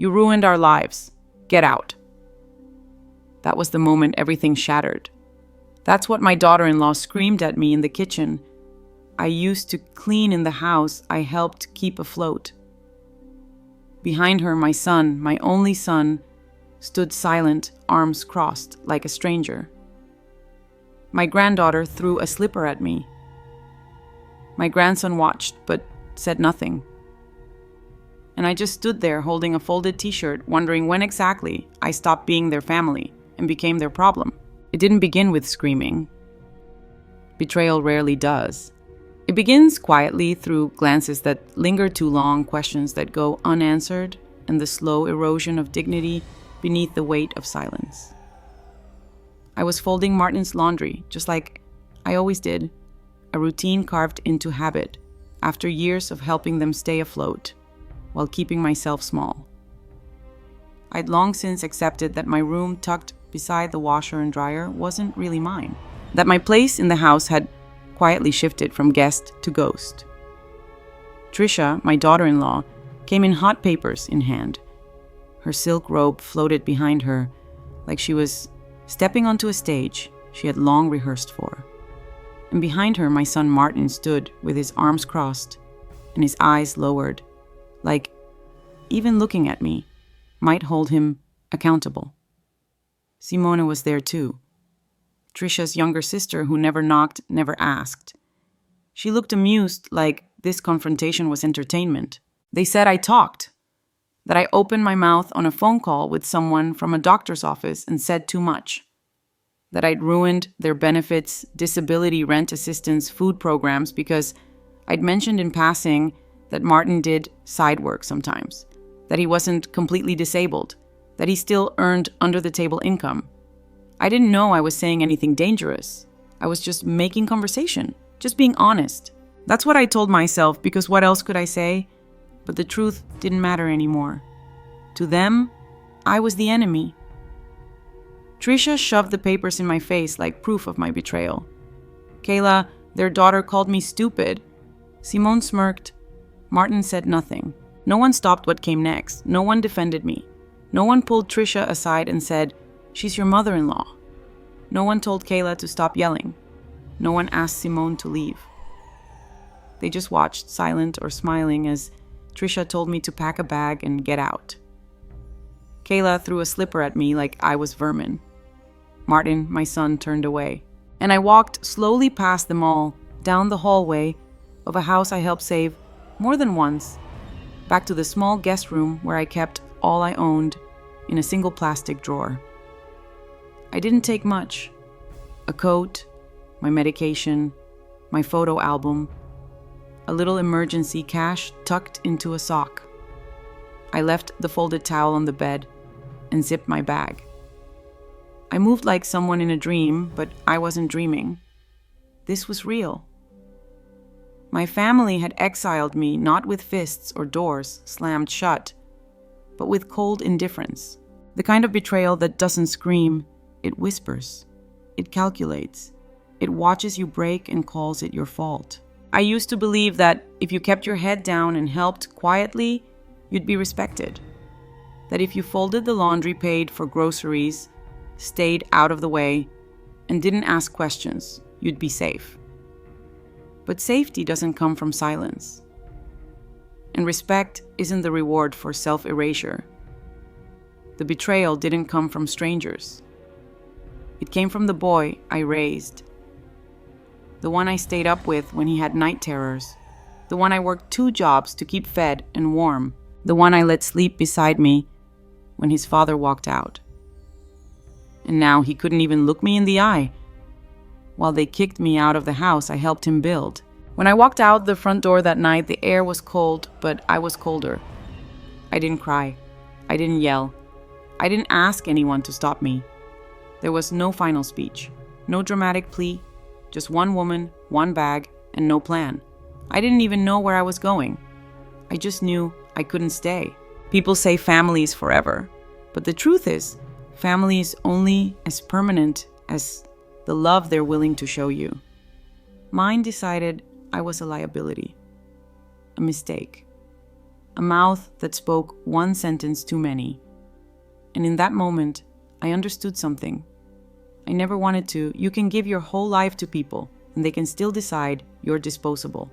You ruined our lives. Get out. That was the moment everything shattered. That's what my daughter-in-law screamed at me in the kitchen. I used to clean in the house I helped keep afloat. Behind her, my son, my only son, stood silent, arms crossed, like a stranger. My granddaughter threw a slipper at me. My grandson watched, but said nothing. And I just stood there holding a folded t-shirt, wondering when exactly I stopped being their family and became their problem. It didn't begin with screaming. Betrayal rarely does. It begins quietly through glances that linger too long, questions that go unanswered, and the slow erosion of dignity beneath the weight of silence. I was folding Martin's laundry, just like I always did, a routine carved into habit after years of helping them stay afloat while keeping myself small. I'd long since accepted that my room tucked beside the washer and dryer wasn't really mine, that my place in the house had quietly shifted from guest to ghost. Trisha, my daughter-in-law, came in hot papers in hand. Her silk robe floated behind her like she was stepping onto a stage she had long rehearsed for. And behind her, my son Martin stood with his arms crossed and his eyes lowered, like even looking at me might hold him accountable. Simone was there too, Trisha's younger sister who never knocked, never asked. She looked amused, like this confrontation was entertainment. They said I talked, that I opened my mouth on a phone call with someone from a doctor's office and said too much, that I'd ruined their benefits, disability, rent assistance, food programs because I'd mentioned in passing that Martin did side work sometimes, that he wasn't completely disabled, that he still earned under-the-table income. I didn't know I was saying anything dangerous. I was just making conversation, just being honest. That's what I told myself, because what else could I say? But the truth didn't matter anymore. To them, I was the enemy. Trisha shoved the papers in my face like proof of my betrayal. Kayla, their daughter, called me stupid. Simone smirked. Martin said nothing. No one stopped what came next. No one defended me. No one pulled Trisha aside and said, "She's your mother-in-law." No one told Kayla to stop yelling. No one asked Simone to leave. They just watched, silent or smiling, as Trisha told me to pack a bag and get out. Kayla threw a slipper at me like I was vermin. Martin, my son, turned away. And I walked slowly past them all, down the hallway of a house I helped save more than once, back to the small guest room where I kept all I owned in a single plastic drawer. I didn't take much. A coat, my medication, my photo album, a little emergency cash tucked into a sock. I left the folded towel on the bed and zipped my bag. I moved like someone in a dream, but I wasn't dreaming. This was real. My family had exiled me not with fists or doors slammed shut, but with cold indifference. The kind of betrayal that doesn't scream, it whispers, it calculates, it watches you break and calls it your fault. I used to believe that if you kept your head down and helped quietly, you'd be respected. That if you folded the laundry, paid for groceries, stayed out of the way, and didn't ask questions, you'd be safe. But safety doesn't come from silence. And respect isn't the reward for self-erasure. The betrayal didn't come from strangers. It came from the boy I raised. The one I stayed up with when he had night terrors. The one I worked 2 jobs to keep fed and warm. The one I let sleep beside me when his father walked out. And now he couldn't even look me in the eye. While they kicked me out of the house I helped him build. When I walked out the front door that night, the air was cold, but I was colder. I didn't cry. I didn't yell. I didn't ask anyone to stop me. There was no final speech, no dramatic plea, just one woman, one bag, and no plan. I didn't even know where I was going. I just knew I couldn't stay. People say family is forever, but the truth is, family is only as permanent as the love they're willing to show you. Mine decided I was a liability, a mistake, a mouth that spoke one sentence too many. And in that moment, I understood something. I never wanted to. You can give your whole life to people, and they can still decide you're disposable.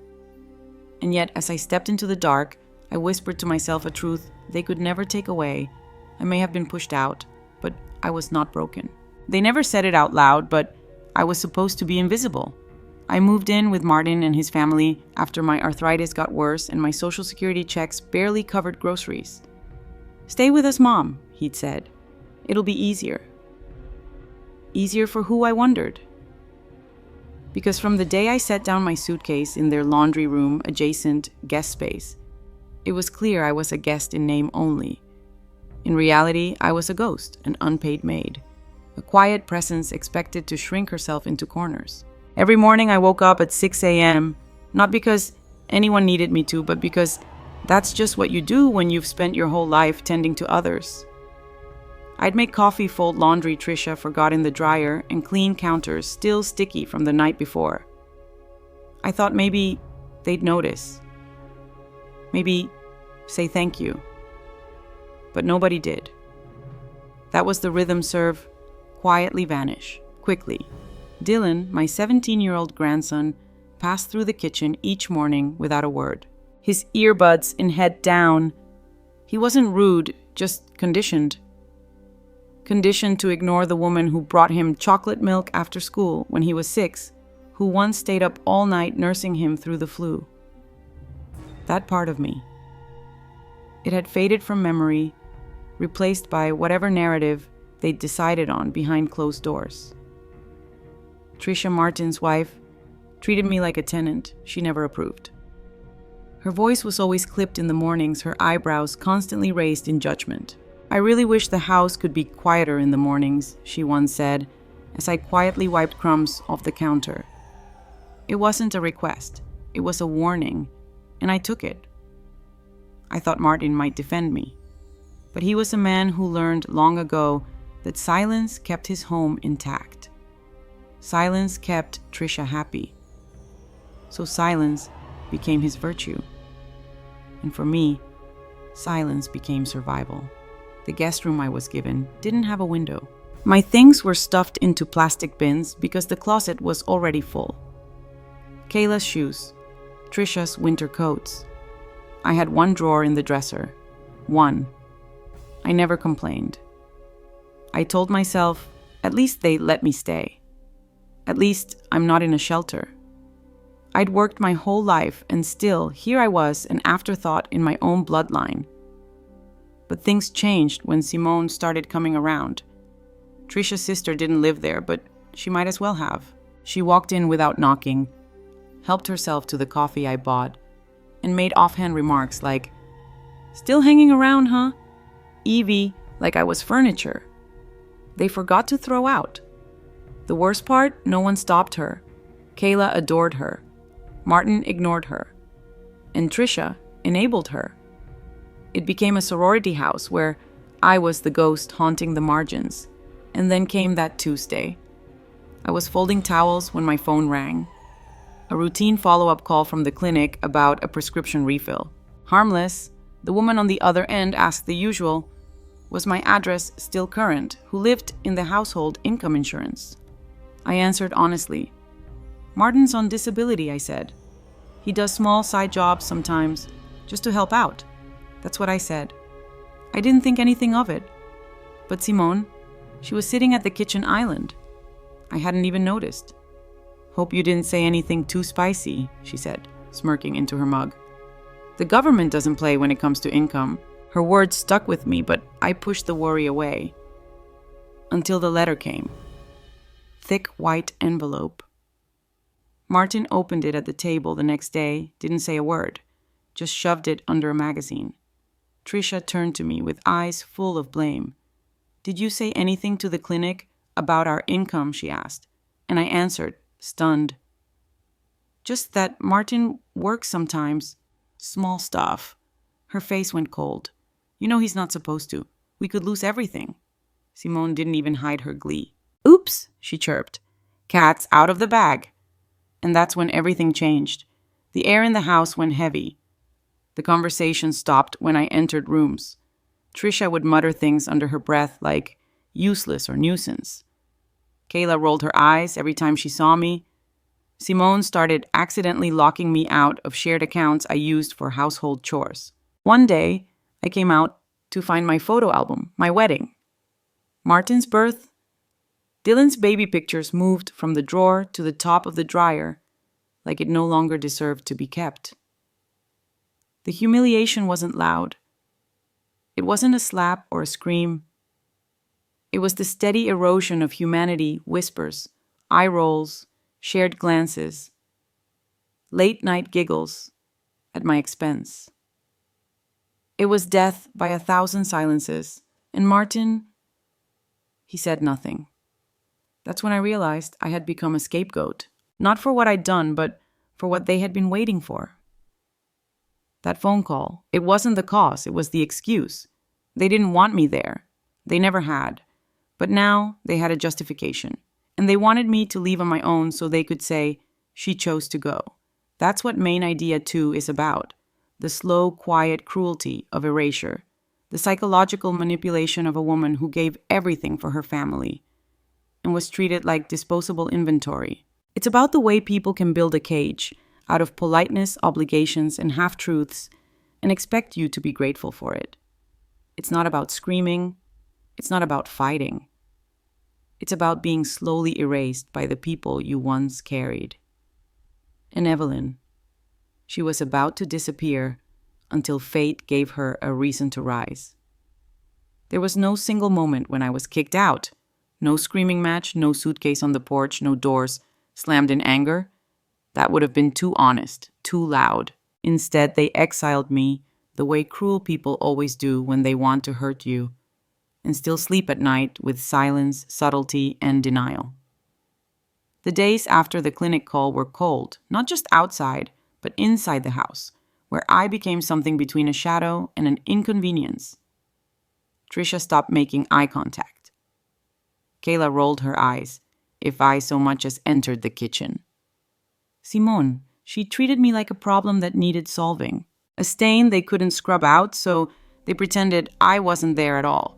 And yet, as I stepped into the dark, I whispered to myself a truth they could never take away. I may have been pushed out, but I was not broken. They never said it out loud, but I was supposed to be invisible. I moved in with Martin and his family after my arthritis got worse and my Social Security checks barely covered groceries. "Stay with us, Mom," he'd said. "It'll be easier." Easier for who, I wondered. Because from the day I set down my suitcase in their laundry room adjacent guest space, it was clear I was a guest in name only. In reality, I was a ghost, an unpaid maid, a quiet presence expected to shrink herself into corners. Every morning I woke up at 6 a.m., not because anyone needed me to, but because that's just what you do when you've spent your whole life tending to others. I'd make coffee, fold laundry Trisha forgot in the dryer, and clean counters still sticky from the night before. I thought maybe they'd notice. Maybe say thank you. But nobody did. That was the rhythm serve quietly vanish, quickly. Dylan, my 17-year-old grandson, passed through the kitchen each morning without a word. His earbuds and head down. He wasn't rude, just conditioned. Conditioned to ignore the woman who brought him chocolate milk after school when he was 6, who once stayed up all night nursing him through the flu. That part of me. It had faded from memory, replaced by whatever narrative they'd decided on behind closed doors. Trisha, Martin's wife, treated me like a tenant she never approved. Her voice was always clipped in the mornings, her eyebrows constantly raised in judgment. "I really wish the house could be quieter in the mornings," she once said, as I quietly wiped crumbs off the counter. It wasn't a request, it was a warning, and I took it. I thought Martin might defend me, but he was a man who learned long ago that silence kept his home intact. Silence kept Trisha happy. So silence became his virtue. And for me, silence became survival. The guest room I was given didn't have a window. My things were stuffed into plastic bins because the closet was already full. Kayla's shoes, Trisha's winter coats. I had one drawer in the dresser. One. I never complained. I told myself, at least they let me stay. At least I'm not in a shelter. I'd worked my whole life, and still, here I was, an afterthought in my own bloodline. But things changed when Simone started coming around. Trisha's sister didn't live there, but she might as well have. She walked in without knocking, helped herself to the coffee I bought, and made offhand remarks like, "Still hanging around, huh?" Evie, like I was furniture. They forgot to throw out. The worst part, no one stopped her. Kayla adored her. Martin ignored her. And Trisha enabled her. It became a sorority house where I was the ghost haunting the margins. And then came that Tuesday. I was folding towels when my phone rang. A routine follow-up call from the clinic about a prescription refill. Harmless, the woman on the other end asked the usual, was my address still current, who lived in the household income insurance. I answered honestly. "Martin's on disability," I said. "He does small side jobs sometimes, just to help out." That's what I said. I didn't think anything of it. But Simone, she was sitting at the kitchen island. I hadn't even noticed. "Hope you didn't say anything too spicy," she said, smirking into her mug. "The government doesn't play when it comes to income." Her words stuck with me, but I pushed the worry away. Until the letter came. Thick white envelope. Martin opened it at the table the next day, didn't say a word, just shoved it under a magazine. Trisha turned to me with eyes full of blame. "Did you say anything to the clinic about our income?" she asked. And I answered, stunned. "Just that Martin works sometimes. Small stuff." Her face went cold. "You know he's not supposed to. We could lose everything." Simone didn't even hide her glee. "Oops," she chirped. "Cat's out of the bag." And that's when everything changed. The air in the house went heavy. The conversation stopped when I entered rooms. Trisha would mutter things under her breath like useless or nuisance. Kayla rolled her eyes every time she saw me. Simone started accidentally locking me out of shared accounts I used for household chores. One day, I came out to find my photo album, my wedding. Martin's birth. Dylan's baby pictures moved from the drawer to the top of the dryer, like it no longer deserved to be kept. The humiliation wasn't loud. It wasn't a slap or a scream. It was the steady erosion of humanity, whispers, eye rolls, shared glances, late-night giggles at my expense. It was death by 1,000 silences, and Martin, he said nothing. That's when I realized I had become a scapegoat, not for what I'd done, but for what they had been waiting for. That phone call, it wasn't the cause, it was the excuse. They didn't want me there. They never had. But now they had a justification. And they wanted me to leave on my own so they could say, she chose to go. That's what Main Idea 2 is about. The slow, quiet cruelty of erasure. The psychological manipulation of a woman who gave everything for her family and was treated like disposable inventory. It's about the way people can build a cage out of politeness, obligations, and half-truths and expect you to be grateful for it. It's not about screaming. It's not about fighting. It's about being slowly erased by the people you once carried. And Evelyn, she was about to disappear until fate gave her a reason to rise. There was no single moment when I was kicked out. No screaming match, no suitcase on the porch, no doors slammed in anger. That would have been too honest, too loud. Instead, they exiled me the way cruel people always do when they want to hurt you, and still sleep at night with silence, subtlety, and denial. The days after the clinic call were cold, not just outside, but inside the house, where I became something between a shadow and an inconvenience. Trisha stopped making eye contact. Kayla rolled her eyes, if I so much as entered the kitchen. Simone, she treated me like a problem that needed solving. A stain they couldn't scrub out, so they pretended I wasn't there at all.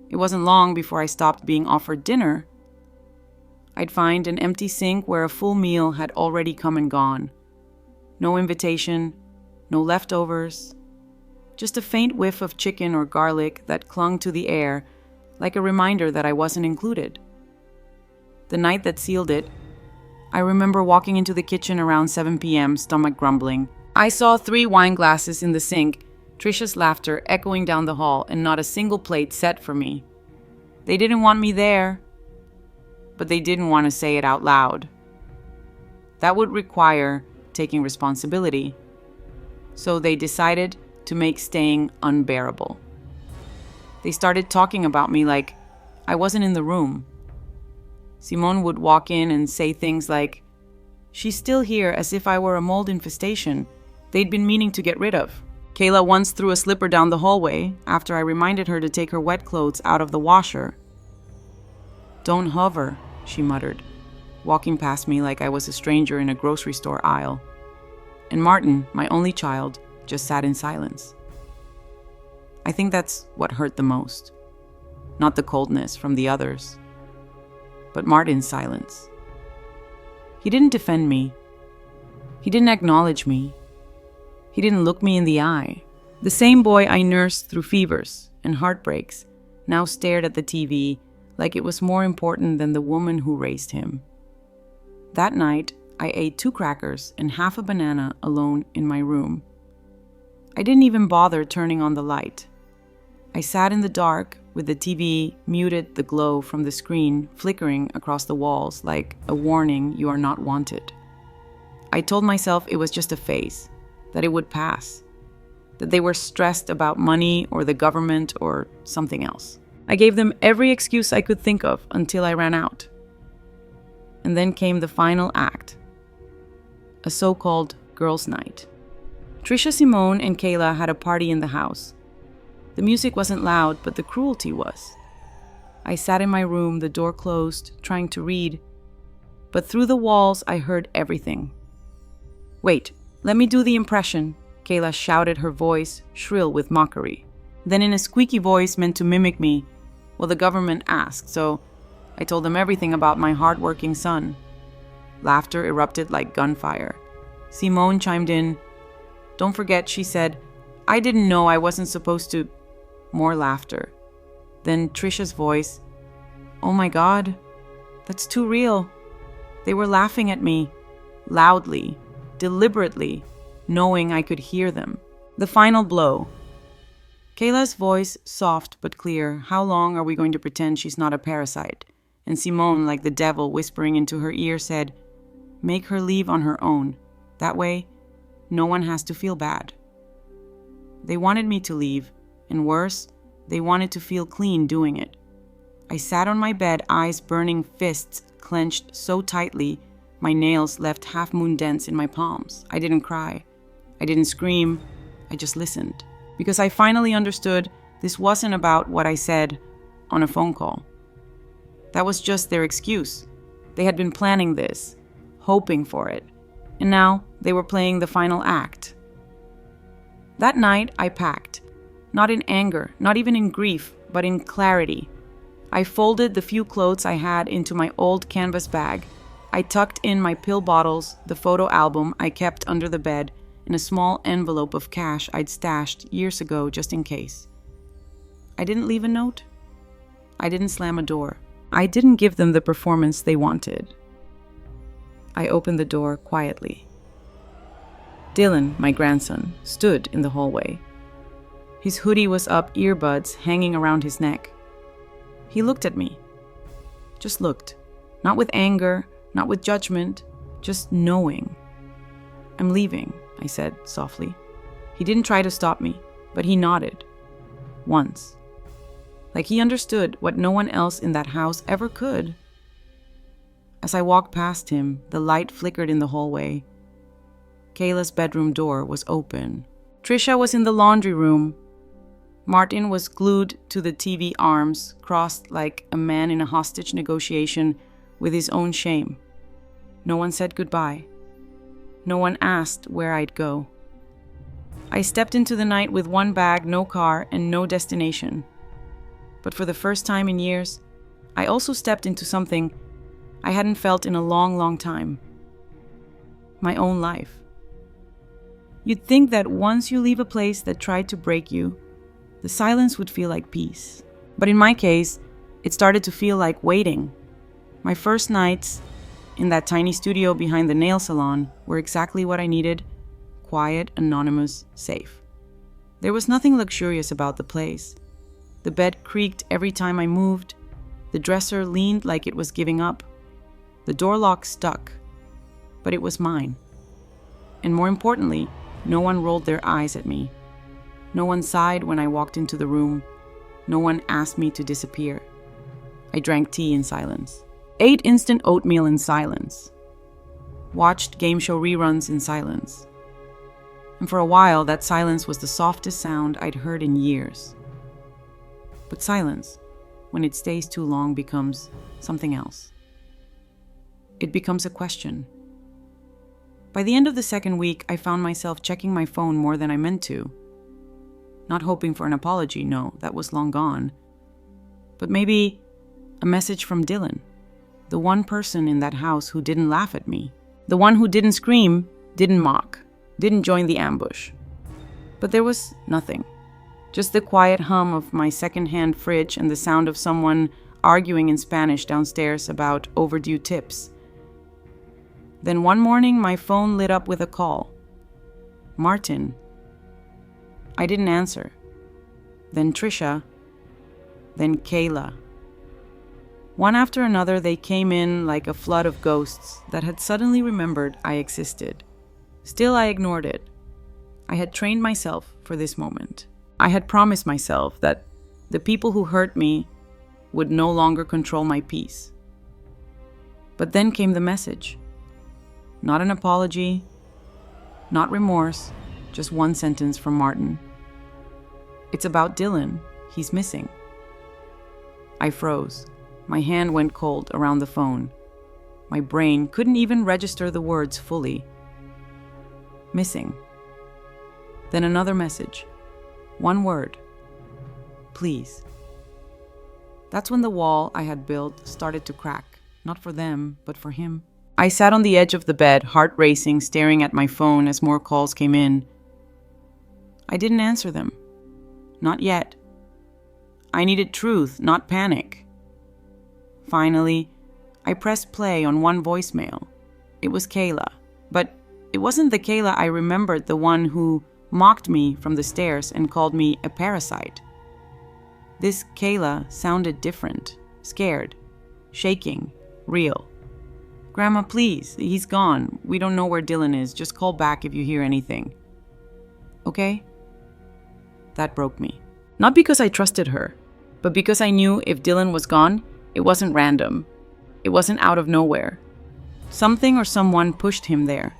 It wasn't long before I stopped being offered dinner. I'd find an empty sink where a full meal had already come and gone. No invitation, no leftovers, just a faint whiff of chicken or garlic that clung to the air like a reminder that I wasn't included. The night that sealed it, I remember walking into the kitchen around 7 p.m., stomach grumbling. I saw 3 wine glasses in the sink, Trisha's laughter echoing down the hall, and not a single plate set for me. They didn't want me there, but they didn't want to say it out loud. That would require taking responsibility. So they decided to make staying unbearable. They started talking about me like I wasn't in the room. Simone would walk in and say things like, "She's still here," as if I were a mold infestation they'd been meaning to get rid of. Kayla once threw a slipper down the hallway after I reminded her to take her wet clothes out of the washer. "Don't hover," she muttered, walking past me like I was a stranger in a grocery store aisle. And Martin, my only child, just sat in silence. I think that's what hurt the most. Not the coldness from the others, but Martin's silence. He didn't defend me. He didn't acknowledge me. He didn't look me in the eye. The same boy I nursed through fevers and heartbreaks now stared at the TV like it was more important than the woman who raised him. That night, I ate 2 crackers and half a banana alone in my room. I didn't even bother turning on the light. I sat in the dark with the TV muted, the glow from the screen flickering across the walls like a warning you are not wanted. I told myself it was just a phase, that it would pass, that they were stressed about money or the government or something else. I gave them every excuse I could think of until I ran out. And then came the final act, a so-called girls' night. Trisha, Simone, and Kayla had a party in the house. The music wasn't loud, but the cruelty was. I sat in my room, the door closed, trying to read. But through the walls, I heard everything. Wait, let me do the impression, Kayla shouted, her voice shrill with mockery. Then in a squeaky voice meant to mimic me, well, the government asked, so I told them everything about my hard-working son. Laughter erupted like gunfire. Simone chimed in. Don't forget, she said, I didn't know I wasn't supposed to. More laughter. Then Trisha's voice. Oh my God, that's too real. They were laughing at me, loudly, deliberately, knowing I could hear them. The final blow. Kayla's voice, soft but clear. How long are we going to pretend she's not a parasite? And Simone, like the devil whispering into her ear, said, make her leave on her own. That way, no one has to feel bad. They wanted me to leave, and worse, they wanted to feel clean doing it. I sat on my bed, eyes burning, fists clenched so tightly, my nails left half-moon dents in my palms. I didn't cry. I didn't scream. I just listened. Because I finally understood this wasn't about what I said on a phone call. That was just their excuse. They had been planning this, hoping for it, and now they were playing the final act. That night, I packed. Not in anger, not even in grief, but in clarity. I folded the few clothes I had into my old canvas bag. I tucked in my pill bottles, the photo album I kept under the bed, and a small envelope of cash I'd stashed years ago just in case. I didn't leave a note. I didn't slam a door. I didn't give them the performance they wanted. I opened the door quietly. Dylan, my grandson, stood in the hallway. His hoodie was up, earbuds hanging around his neck. He looked at me. Just looked. Not with anger, not with judgment, just knowing. I'm leaving, I said softly. He didn't try to stop me, but he nodded. Once. Like he understood what no one else in that house ever could. As I walked past him, the light flickered in the hallway. Kayla's bedroom door was open. Trisha was in the laundry room. Martin was glued to the TV arms, crossed like a man in a hostage negotiation with his own shame. No one said goodbye. No one asked where I'd go. I stepped into the night with one bag, no car, and no destination. But for the first time in years, I also stepped into something I hadn't felt in a long, long time. My own life. You'd think that once you leave a place that tried to break you, the silence would feel like peace. But in my case, it started to feel like waiting. My first nights in that tiny studio behind the nail salon were exactly what I needed: quiet, anonymous, safe. There was nothing luxurious about the place. The bed creaked every time I moved. The dresser leaned like it was giving up. The door lock stuck. But it was mine. And more importantly, no one rolled their eyes at me. No one sighed when I walked into the room. No one asked me to disappear. I drank tea in silence. Ate instant oatmeal in silence. Watched game show reruns in silence. And for a while, that silence was the softest sound I'd heard in years. But silence, when it stays too long, becomes something else. It becomes a question. By the end of the second week, I found myself checking my phone more than I meant to. Not hoping for an apology, no, that was long gone. But maybe a message from Dylan, the one person in that house who didn't laugh at me, the one who didn't scream, didn't mock, didn't join the ambush. But there was nothing. Just the quiet hum of my second-hand fridge and the sound of someone arguing in Spanish downstairs about overdue tips. Then one morning, my phone lit up with a call. Martin. I didn't answer. Then Trisha. Then Kayla. One after another, they came in like a flood of ghosts that had suddenly remembered I existed. Still, I ignored it. I had trained myself for this moment. I had promised myself that the people who hurt me would no longer control my peace. But then came the message. Not an apology, not remorse, just one sentence from Martin. It's about Dylan. He's missing. I froze. My hand went cold around the phone. My brain couldn't even register the words fully. Missing. Then another message. One word. Please. That's when the wall I had built started to crack. Not for them, but for him. I sat on the edge of the bed, heart racing, staring at my phone as more calls came in. I didn't answer them. Not yet. I needed truth, not panic. Finally, I pressed play on one voicemail. It was Kayla, but it wasn't the Kayla I remembered, the one who mocked me from the stairs and called me a parasite. This Kayla sounded different, scared, shaking, real. Grandma, please, he's gone. We don't know where Dylan is. Just call back if you hear anything. Okay? That broke me. Not because I trusted her, but because I knew if Dylan was gone, it wasn't random. It wasn't out of nowhere. Something or someone pushed him there.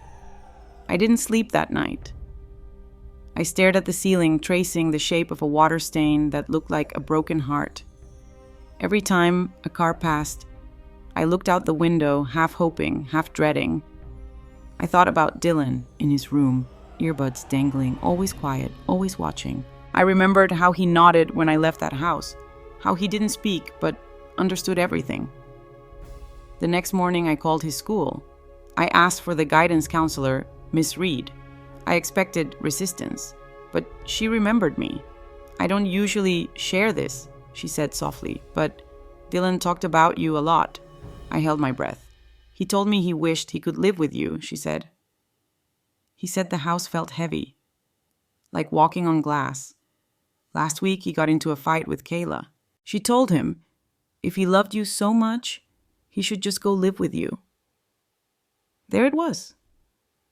I didn't sleep that night. I stared at the ceiling, tracing the shape of a water stain that looked like a broken heart. Every time a car passed, I looked out the window, half hoping, half dreading. I thought about Dylan in his room, earbuds dangling, always quiet, always watching. I remembered how he nodded when I left that house, how he didn't speak but understood everything. The next morning I called his school. I asked for the guidance counselor, Miss Reed. I expected resistance, but she remembered me. I don't usually share this, she said softly, but Dylan talked about you a lot. I held my breath. He told me he wished he could live with you, she said. He said the house felt heavy, like walking on glass. Last week he got into a fight with Kayla. She told him if he loved you so much, he should just go live with you. There it was.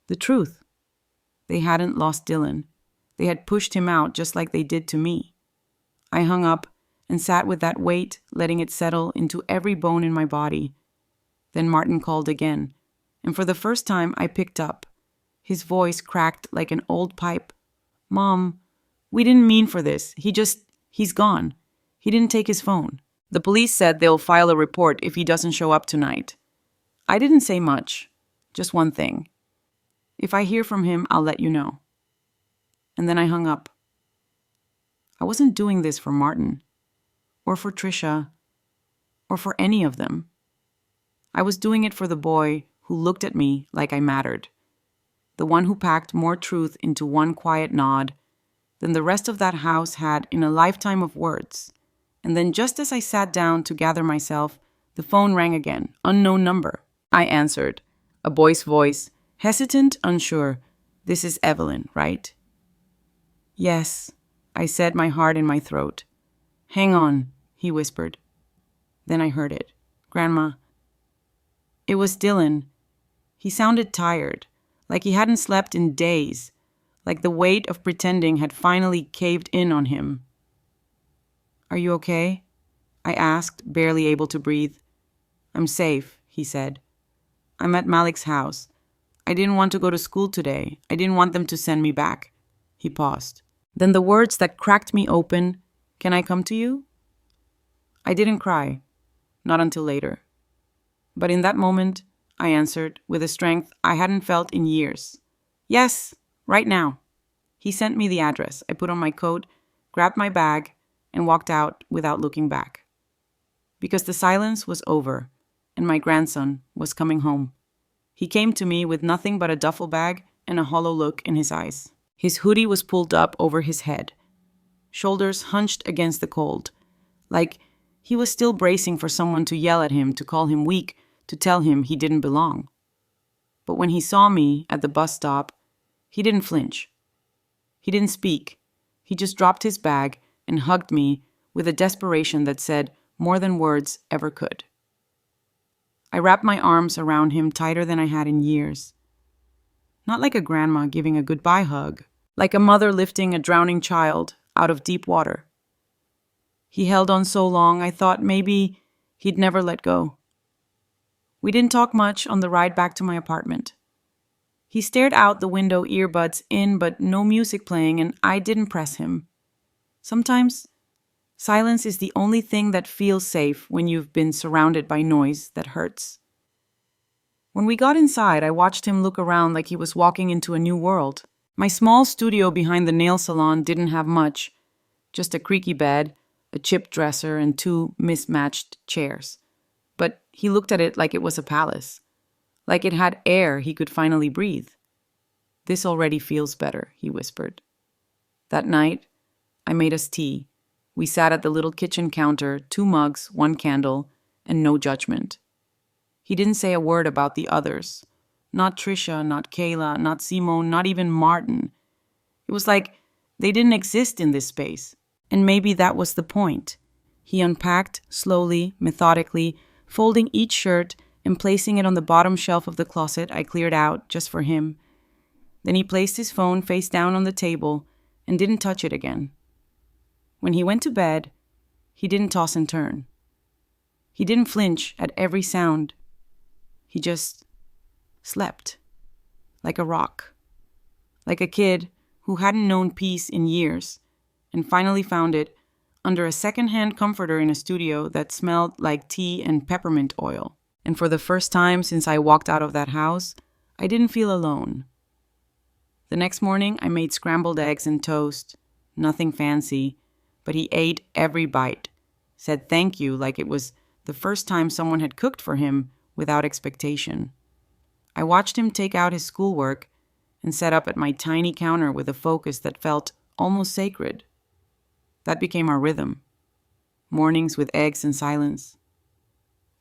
The truth. They hadn't lost Dylan. They had pushed him out just like they did to me. I hung up and sat with that weight, letting it settle into every bone in my body. Then Martin called again, and for the first time I picked up. His voice cracked like an old pipe. Mom, we didn't mean for this. He's gone. He didn't take his phone. The police said they'll file a report if he doesn't show up tonight. I didn't say much, just one thing. If I hear from him, I'll let you know. And then I hung up. I wasn't doing this for Martin, or for Trisha, or for any of them. I was doing it for the boy who looked at me like I mattered, the one who packed more truth into one quiet nod than the rest of that house had in a lifetime of words. And then just as I sat down to gather myself, the phone rang again, unknown number. I answered, a boy's voice, hesitant, unsure. This is Evelyn, right? Yes, I said, my heart in my throat. Hang on, he whispered. Then I heard it. Grandma. It was Dylan. He sounded tired, like he hadn't slept in days, like the weight of pretending had finally caved in on him. Are you okay? I asked, barely able to breathe. I'm safe, he said. I'm at Malik's house. I didn't want to go to school today. I didn't want them to send me back. He paused. Then the words that cracked me open, can I come to you? I didn't cry, not until later. But in that moment, I answered with a strength I hadn't felt in years. Yes, right now. He sent me the address. I put on my coat, grabbed my bag, and walked out without looking back. Because the silence was over, and my grandson was coming home. He came to me with nothing but a duffel bag and a hollow look in his eyes. His hoodie was pulled up over his head, shoulders hunched against the cold, like he was still bracing for someone to yell at him, to call him weak, to tell him he didn't belong. But when he saw me at the bus stop, he didn't flinch. He didn't speak. He just dropped his bag and hugged me with a desperation that said more than words ever could. I wrapped my arms around him tighter than I had in years. Not like a grandma giving a goodbye hug, like a mother lifting a drowning child out of deep water. He held on so long, I thought maybe he'd never let go. We didn't talk much on the ride back to my apartment. He stared out the window, earbuds in, but no music playing, and I didn't press him. Sometimes, silence is the only thing that feels safe when you've been surrounded by noise that hurts. When we got inside, I watched him look around like he was walking into a new world. My small studio behind the nail salon didn't have much, just a creaky bed, a chipped dresser, and two mismatched chairs. But he looked at it like it was a palace, like it had air he could finally breathe. "This already feels better," he whispered. That night, I made us tea. We sat at the little kitchen counter, 2 mugs, 1 candle, and no judgment. He didn't say a word about the others. Not Trisha, not Kayla, not Simone, not even Martin. It was like they didn't exist in this space. And maybe that was the point. He unpacked slowly, methodically, folding each shirt and placing it on the bottom shelf of the closet I cleared out just for him. Then he placed his phone face down on the table and didn't touch it again. When he went to bed, he didn't toss and turn. He didn't flinch at every sound. He just slept, like a rock, like a kid who hadn't known peace in years and finally found it under a second-hand comforter in a studio that smelled like tea and peppermint oil. And for the first time since I walked out of that house, I didn't feel alone. The next morning, I made scrambled eggs and toast. Nothing fancy, but he ate every bite, said thank you like it was the first time someone had cooked for him without expectation. I watched him take out his schoolwork and set up at my tiny counter with a focus that felt almost sacred. That became our rhythm. Mornings with eggs and silence.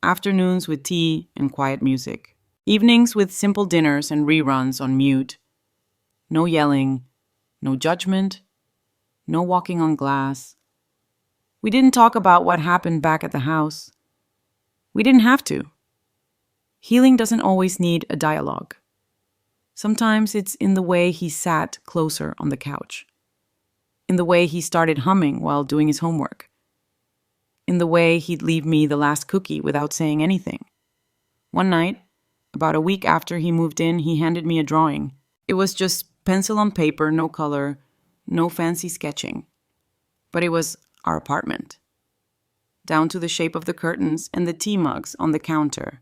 Afternoons with tea and quiet music. Evenings with simple dinners and reruns on mute. No yelling, no judgment, no walking on glass. We didn't talk about what happened back at the house. We didn't have to. Healing doesn't always need a dialogue. Sometimes it's in the way he sat closer on the couch, in the way he started humming while doing his homework, in the way he'd leave me the last cookie without saying anything. One night, about a week after he moved in, he handed me a drawing. It was just pencil on paper, no color, no fancy sketching. But it was our apartment, down to the shape of the curtains and the tea mugs on the counter.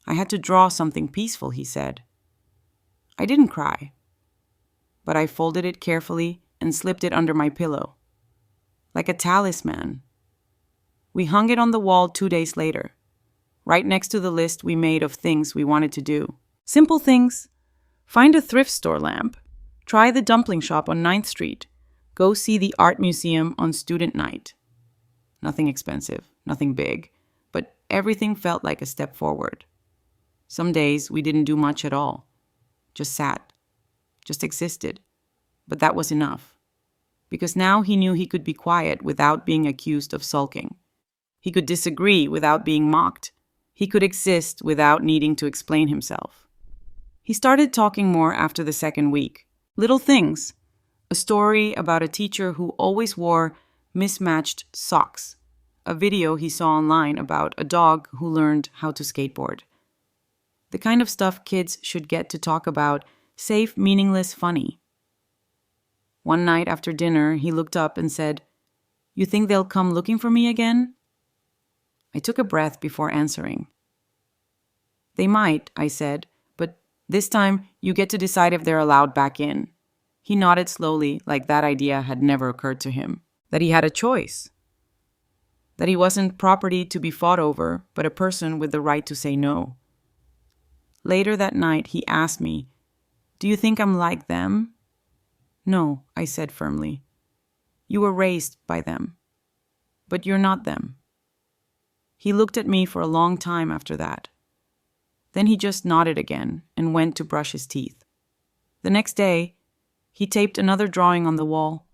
I had to draw something peaceful, he said. I didn't cry, but I folded it carefully and slipped it under my pillow, like a talisman. We hung it on the wall 2 days later, right next to the list we made of things we wanted to do. Simple things. Find a thrift store lamp. Try the dumpling shop on 9th Street. Go see the art museum on student night. Nothing expensive, nothing big, but everything felt like a step forward. Some days we didn't do much at all. Just sat, just existed. But that was enough. Because now he knew he could be quiet without being accused of sulking. He could disagree without being mocked. He could exist without needing to explain himself. He started talking more after the second week. Little things. A story about a teacher who always wore mismatched socks. A video he saw online about a dog who learned how to skateboard. The kind of stuff kids should get to talk about, safe, meaningless, funny. One night after dinner, he looked up and said, "You think they'll come looking for me again?" I took a breath before answering. "They might," I said, "but this time you get to decide if they're allowed back in." He nodded slowly, like that idea had never occurred to him. That he had a choice. That he wasn't property to be fought over, but a person with the right to say no. Later that night, he asked me, "Do you think I'm like them?" "No," I said firmly. "You were raised by them. But you're not them." He looked at me for a long time after that. Then he just nodded again and went to brush his teeth. The next day, he taped another drawing on the wall.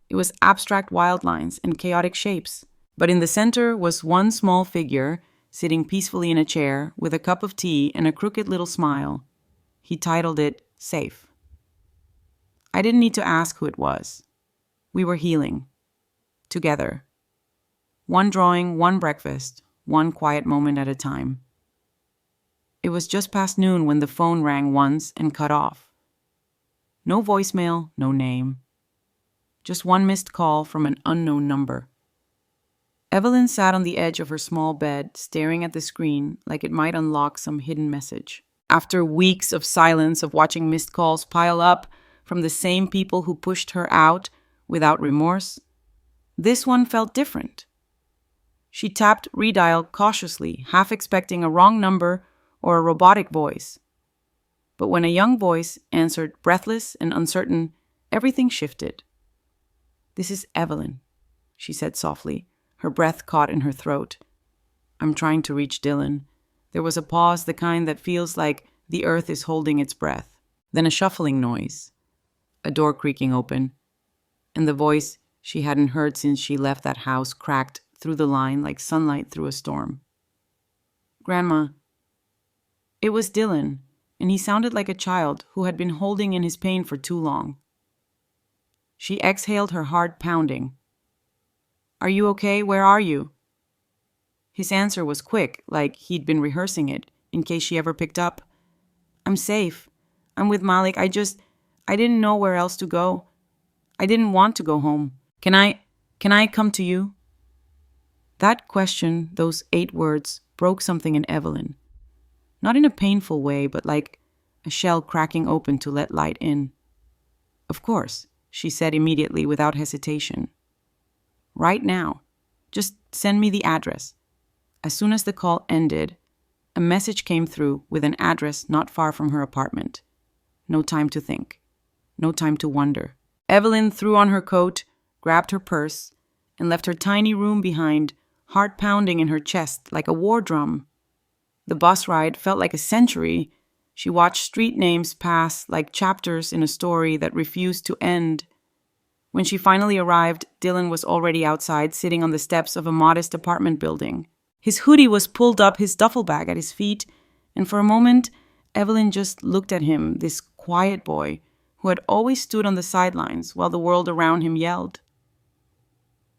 It was abstract wild lines and chaotic shapes, but in the center was one small figure sitting peacefully in a chair with a cup of tea and a crooked little smile. He titled it Safe. I didn't need to ask who it was. We were healing. Together. One drawing, one breakfast, one quiet moment at a time. It was just past noon when the phone rang once and cut off. No voicemail, no name. Just one missed call from an unknown number. Evelyn sat on the edge of her small bed, staring at the screen like it might unlock some hidden message. After weeks of silence, of watching missed calls pile up, from the same people who pushed her out without remorse. This one felt different. She tapped redial cautiously, half expecting a wrong number or a robotic voice. But when a young voice answered, breathless and uncertain, everything shifted. "This is Evelyn," she said softly, her breath caught in her throat. "I'm trying to reach Dylan." There was a pause, the kind that feels like the earth is holding its breath. Then a shuffling noise, a door creaking open, and the voice she hadn't heard since she left that house cracked through the line like sunlight through a storm. "Grandma." It was Dylan, and he sounded like a child who had been holding in his pain for too long. She exhaled, her heart pounding. "Are you okay? Where are you?" His answer was quick, like he'd been rehearsing it, in case she ever picked up. "I'm safe. I'm with Malik. I didn't know where else to go. I didn't want to go home. Can I come to you?" That question, those 8 words, broke something in Evelyn. Not in a painful way, but like a shell cracking open to let light in. "Of course," she said immediately without hesitation. "Right now. Just send me the address." As soon as the call ended, a message came through with an address not far from her apartment. No time to think. No time to wonder. Evelyn threw on her coat, grabbed her purse, and left her tiny room behind, heart pounding in her chest like a war drum. The bus ride felt like a century. She watched street names pass like chapters in a story that refused to end. When she finally arrived, Dylan was already outside, sitting on the steps of a modest apartment building. His hoodie was pulled up, his duffel bag at his feet, and for a moment, Evelyn just looked at him, this quiet boy who had always stood on the sidelines while the world around him yelled.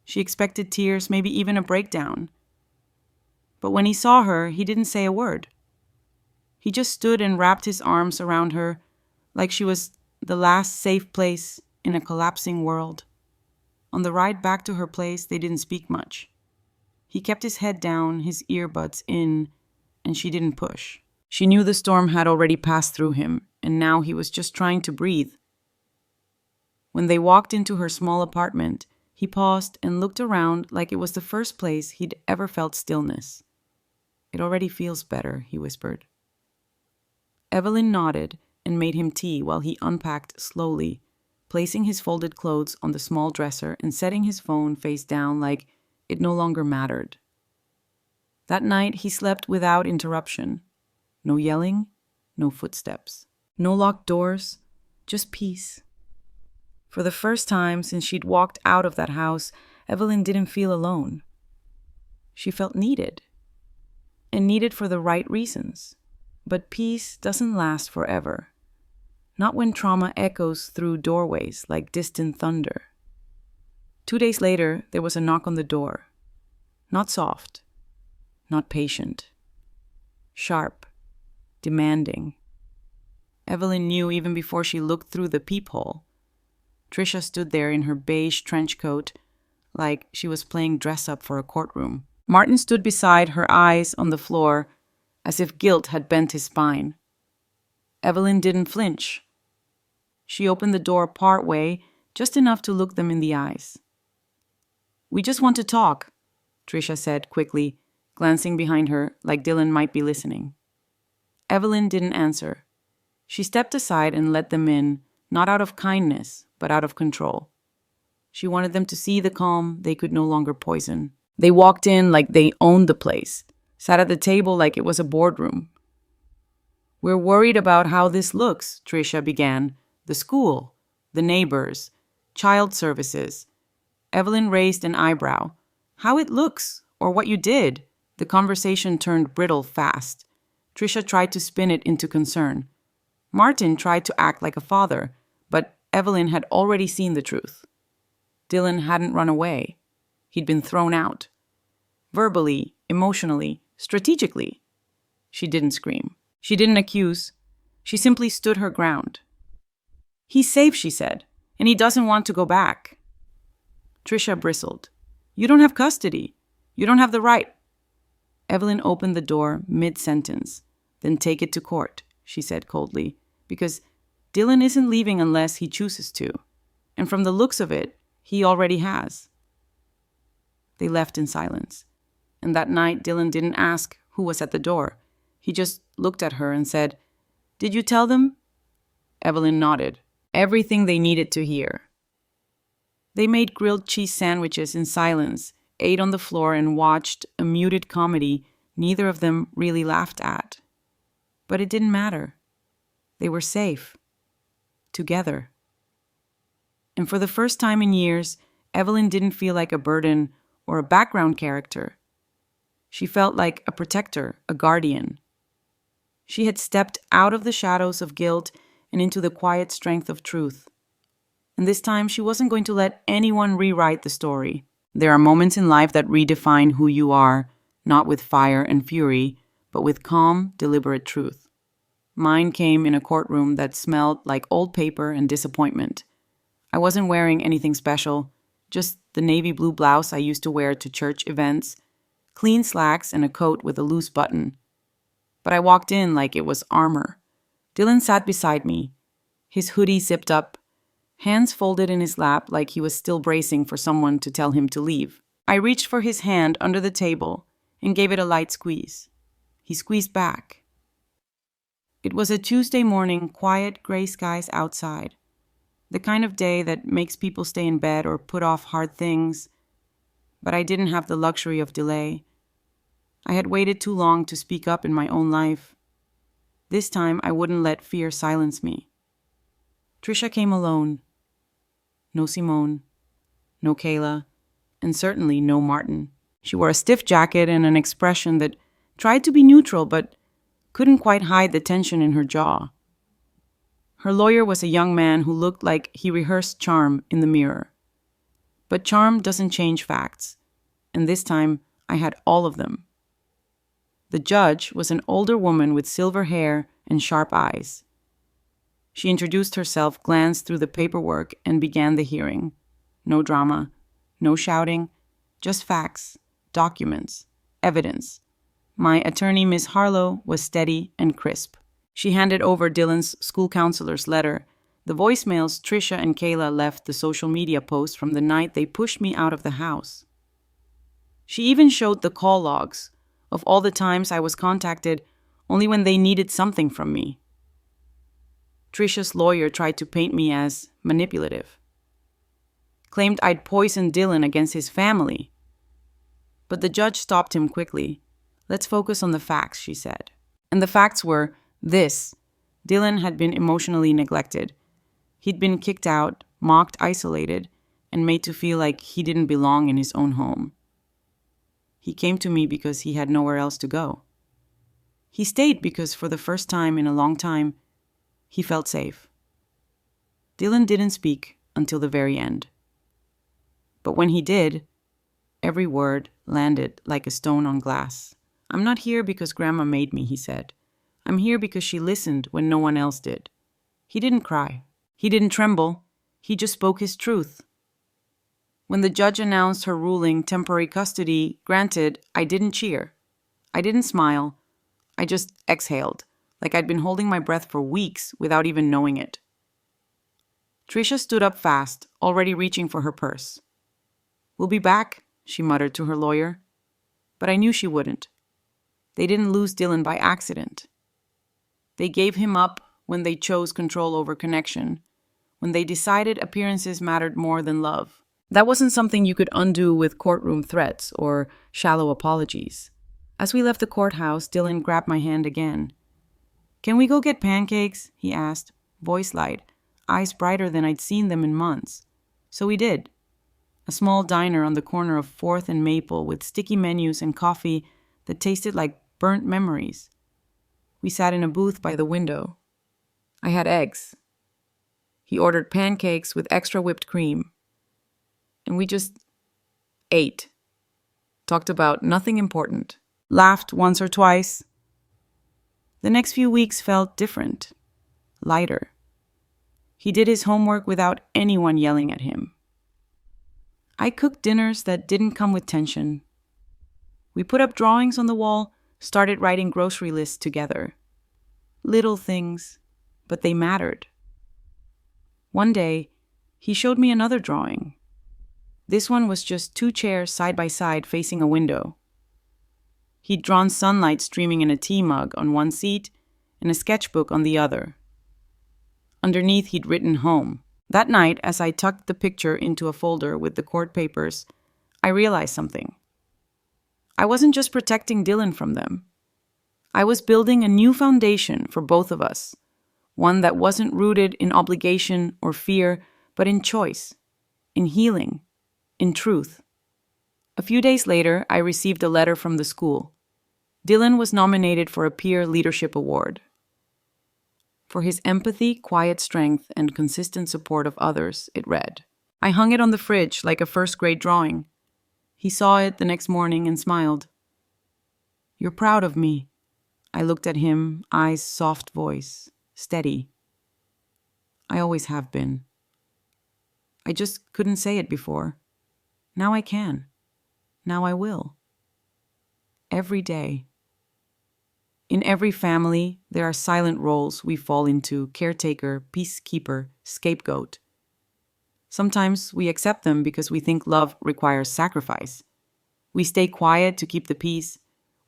She expected tears, maybe even a breakdown. But when he saw her, he didn't say a word. He just stood and wrapped his arms around her like she was the last safe place in a collapsing world. On the ride back to her place, they didn't speak much. He kept his head down, his earbuds in, and she didn't push. She knew the storm had already passed through him, and now he was just trying to breathe. When they walked into her small apartment, he paused and looked around like it was the first place he'd ever felt stillness. "It already feels better," he whispered. Evelyn nodded and made him tea while he unpacked slowly, placing his folded clothes on the small dresser and setting his phone face down like it no longer mattered. That night he slept without interruption. No yelling, no footsteps, no locked doors, just peace. For the first time since she'd walked out of that house, Evelyn didn't feel alone. She felt needed, and needed for the right reasons. But peace doesn't last forever. Not when trauma echoes through doorways like distant thunder. 2 days later, there was a knock on the door. Not soft, not patient. Sharp, demanding. Evelyn knew even before she looked through the peephole. Trisha stood there in her beige trench coat, like she was playing dress-up for a courtroom. Martin stood beside her, eyes on the floor, as if guilt had bent his spine. Evelyn didn't flinch. She opened the door part way, just enough to look them in the eyes. "We just want to talk," Trisha said quickly, glancing behind her like Dylan might be listening. Evelyn didn't answer. She stepped aside and let them in, not out of kindness, but out of control. She wanted them to see the calm they could no longer poison. They walked in like they owned the place, sat at the table like it was a boardroom. "We're worried about how this looks," Trisha began. "The school, the neighbors, child services." Evelyn raised an eyebrow. "How it looks, or what you did." The conversation turned brittle fast. Trisha tried to spin it into concern. Martin tried to act like a father, but Evelyn had already seen the truth. Dylan hadn't run away. He'd been thrown out. Verbally, emotionally, strategically. She didn't scream. She didn't accuse. She simply stood her ground. "He's safe," she said, "and he doesn't want to go back." Trisha bristled. "You don't have custody. You don't have the right." Evelyn opened the door mid-sentence. "Then take it to court," she said coldly, "because Dylan isn't leaving unless he chooses to. And from the looks of it, he already has. They left in silence. And that night, Dylan didn't ask who was at the door. He just looked at her and said, "Did you tell them?" Evelyn nodded. Everything they needed to hear. They made grilled cheese sandwiches in silence, ate on the floor, and watched a muted comedy neither of them really laughed at. But it didn't matter. They were safe. Together. And for the first time in years, Evelyn didn't feel like a burden or a background character. She felt like a protector, a guardian. She had stepped out of the shadows of guilt and into the quiet strength of truth. And this time, she wasn't going to let anyone rewrite the story. There are moments in life that redefine who you are, not with fire and fury, but with calm, deliberate truth. Mine came in a courtroom that smelled like old paper and disappointment. I wasn't wearing anything special, just the navy blue blouse I used to wear to church events, clean slacks, and a coat with a loose button. But I walked in like it was armor. Dylan sat beside me, his hoodie zipped up, hands folded in his lap like he was still bracing for someone to tell him to leave. I reached for his hand under the table and gave it a light squeeze. He squeezed back. It was a Tuesday morning, quiet gray skies outside. The kind of day that makes people stay in bed or put off hard things. But I didn't have the luxury of delay. I had waited too long to speak up in my own life. This time, I wouldn't let fear silence me. Trisha came alone. No Simone, no Kayla, and certainly no Martin. She wore a stiff jacket and an expression that tried to be neutral but couldn't quite hide the tension in her jaw. Her lawyer was a young man who looked like he rehearsed charm in the mirror. But charm doesn't change facts, and this time I had all of them. The judge was an older woman with silver hair and sharp eyes. She introduced herself, glanced through the paperwork, and began the hearing. No drama, no shouting, just facts, documents, evidence. My attorney, Miss Harlow, was steady and crisp. She handed over Dylan's school counselor's letter, the voicemails Trisha and Kayla left, the social media posts from the night they pushed me out of the house. She even showed the call logs of all the times I was contacted only when they needed something from me. Trisha's lawyer tried to paint me as manipulative. Claimed I'd poisoned Dylan against his family. But the judge stopped him quickly. "Let's focus on the facts," she said. And the facts were this. Dylan had been emotionally neglected. He'd been kicked out, mocked, isolated, and made to feel like he didn't belong in his own home. He came to me because he had nowhere else to go. He stayed because for the first time in a long time, he felt safe. Dylan didn't speak until the very end. But when he did, every word landed like a stone on glass. "I'm not here because Grandma made me," he said. "I'm here because she listened when no one else did." He didn't cry. He didn't tremble. He just spoke his truth. When the judge announced her ruling, temporary custody granted, I didn't cheer. I didn't smile. I just exhaled, like I'd been holding my breath for weeks without even knowing it. Trisha stood up fast, already reaching for her purse. "We'll be back," she muttered to her lawyer. But I knew she wouldn't. They didn't lose Dylan by accident. They gave him up when they chose control over connection, when they decided appearances mattered more than love. That wasn't something you could undo with courtroom threats or shallow apologies. As we left the courthouse, Dylan grabbed my hand again. "Can we go get pancakes?" he asked, voice light, eyes brighter than I'd seen them in months. So we did. A small diner on the corner of 4th and Maple with sticky menus and coffee that tasted like burnt memories. We sat in a booth by the window. I had eggs. He ordered pancakes with extra whipped cream. And we just ate. Talked about nothing important. Laughed once or twice. The next few weeks felt different. Lighter. He did his homework without anyone yelling at him. I cooked dinners that didn't come with tension. We put up drawings on the wall, started writing grocery lists together. Little things, but they mattered. One day, he showed me another drawing. This one was just two chairs side by side facing a window. He'd drawn sunlight streaming in a tea mug on one seat and a sketchbook on the other. Underneath, he'd written home. That night, as I tucked the picture into a folder with the court papers, I realized something. I wasn't just protecting Dylan from them. I was building a new foundation for both of us, one that wasn't rooted in obligation or fear, but in choice, in healing, in truth. A few days later, I received a letter from the school. Dylan was nominated for a Peer Leadership Award. For his empathy, quiet strength, and consistent support of others, it read. I hung it on the fridge like a first-grade drawing. He saw it the next morning and smiled. "You're proud of me." I looked at him, eyes soft, voice steady. "I always have been. I just couldn't say it before. Now I can. Now I will. Every day." In every family, there are silent roles we fall into: caretaker, peacekeeper, scapegoat. Sometimes we accept them because we think love requires sacrifice. We stay quiet to keep the peace.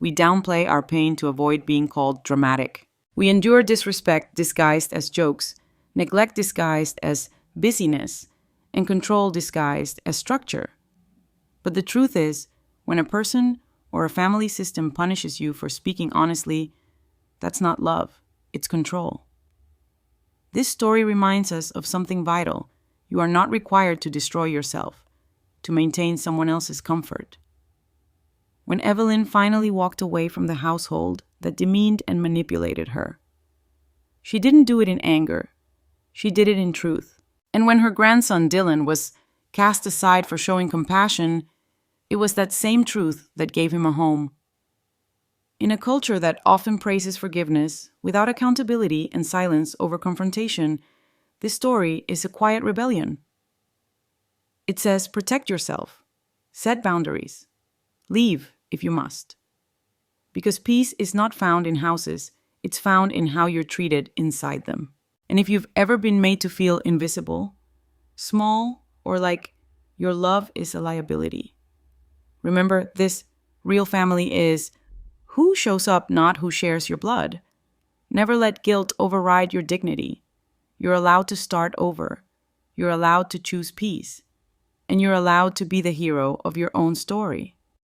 We downplay our pain to avoid being called dramatic. We endure disrespect disguised as jokes, neglect disguised as busyness, and control disguised as structure. But the truth is, when a person or a family system punishes you for speaking honestly, that's not love, it's control. This story reminds us of something vital. You are not required to destroy yourself, to maintain someone else's comfort. When Evelyn finally walked away from the household that demeaned and manipulated her, she didn't do it in anger. She did it in truth. And when her grandson Dylan was cast aside for showing compassion, it was that same truth that gave him a home. In a culture that often praises forgiveness, without accountability and silence over confrontation, this story is a quiet rebellion. It says, protect yourself, set boundaries, leave if you must. Because peace is not found in houses, it's found in how you're treated inside them. And if you've ever been made to feel invisible, small, or like your love is a liability, remember, this real family is who shows up, not who shares your blood. Never let guilt override your dignity. You're allowed to start over. You're allowed to choose peace. And you're allowed to be the hero of your own story.